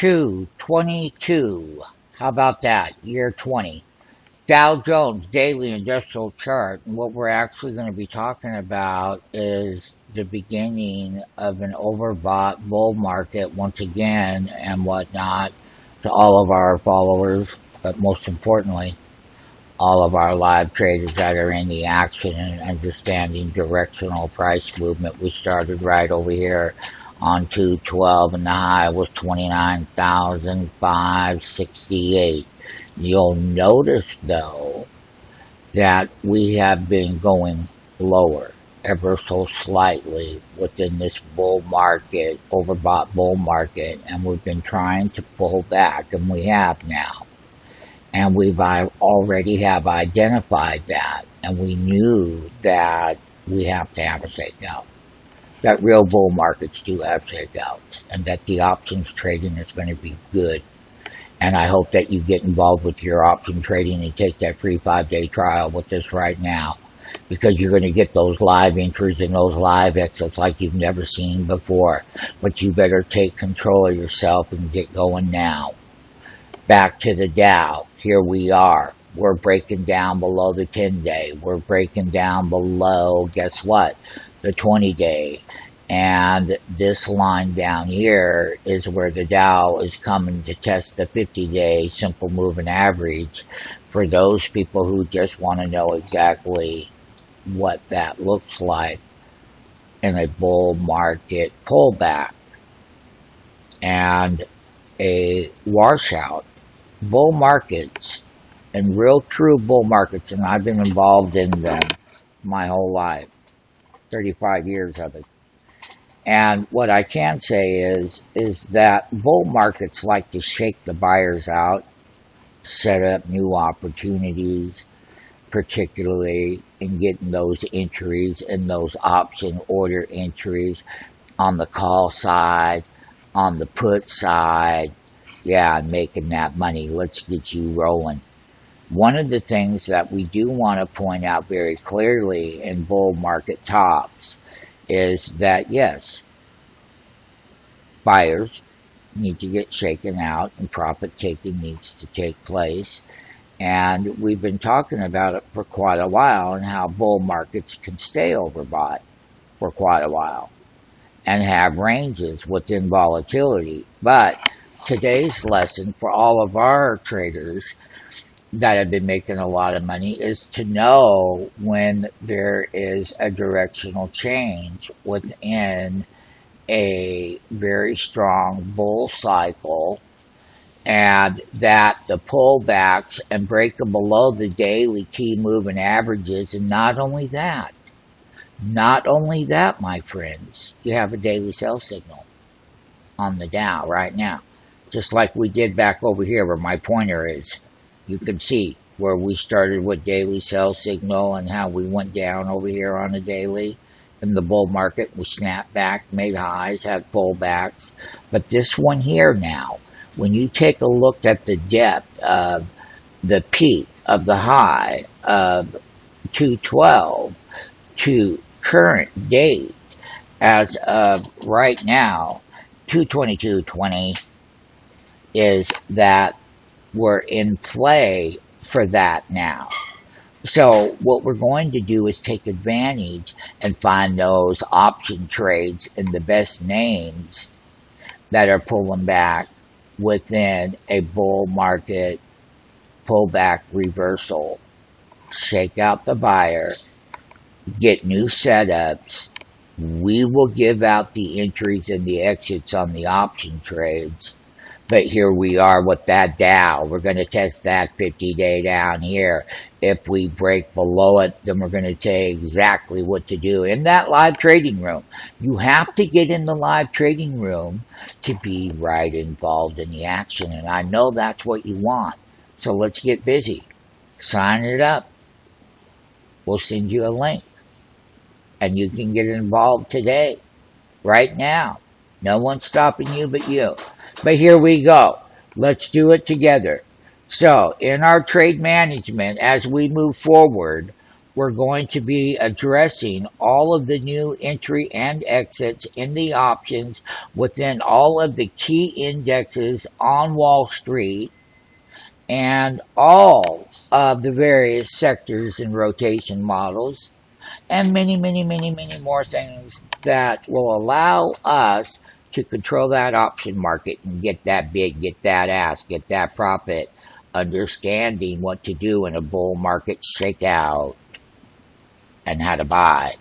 222. How about that? Year 20. Dow Jones Daily Industrial Chart. And what we're actually going to be talking about is the beginning of an overbought bull market once again and whatnot to all of our followers, but most importantly, all of our live traders that are in the action and understanding directional price movement. We started right over here on 212 and the high was 29,568. You'll notice though that we have been going lower ever so slightly within this bull market, overbought bull market, and we've been trying to pull back, and we have now. And we've already have identified that, and we knew that we have to have a shakeout. That real bull markets do have shakeouts, and that the options trading is going to be good. And I hope that you get involved with your option trading and take that free 5-day trial with us right now, because you're going to get those live entries and those live exits like you've never seen before. But you better take control of yourself and get going now. Back to the Dow. Here we are. We're breaking down below the 10-day. We're breaking down below, guess what? The 20-day. And this line down here is where the Dow is coming to test the 50-day simple moving average for those people who just want to know exactly what that looks like in a bull market pullback and a washout. Bull markets and real true bull markets, and I've been involved in them my whole life, 35 years of it. And what I can say is that bull markets like to shake the buyers out, set up new opportunities, particularly in getting those entries and those option order entries on the call side, on the put side. Yeah, and making that money. Let's get you rolling. One of the things that we do want to point out very clearly in bull market tops is that, yes, buyers need to get shaken out and profit taking needs to take place. And we've been talking about it for quite a while and how bull markets can stay overbought for quite a while and have ranges within volatility. But today's lesson for all of our traders that have been making a lot of money is to know when there is a directional change within a very strong bull cycle, and that the pullbacks and breaking below the daily key moving averages. And not only that, my friends, you have a daily sell signal on the Dow right now, just like we did back over here where my pointer is. You can see where we started with daily sell signal and how we went down over here on the daily. In the bull market, we snapped back, made highs, had pullbacks. But this one here now, when you take a look at the depth of the peak of the high of 212 to current date as of right now, 222.20, is that we're in play for that now. So what we're going to do is take advantage and find those option trades in the best names that are pulling back within a bull market pullback reversal. Shake out the buyer, get new setups. We will give out the entries and the exits on the option trades. But here we are with that Dow. We're going to test that 50-day down here. If we break below it, then we're going to tell you exactly what to do in that live trading room. You have to get in the live trading room to be right involved in the action. And I know that's what you want. So let's get busy. Sign it up. We'll send you a link. And you can get involved today, right now. No one's stopping you but you. But here we go. Let's do it together. So, in our trade management, as we move forward, we're going to be addressing all of the new entry and exits in the options within all of the key indexes on Wall Street and all of the various sectors and rotation models, and many, many, many, many more things that will allow us to control that option market and get that bid, get that ask, get that profit, understanding what to do in a bull market shakeout and how to buy.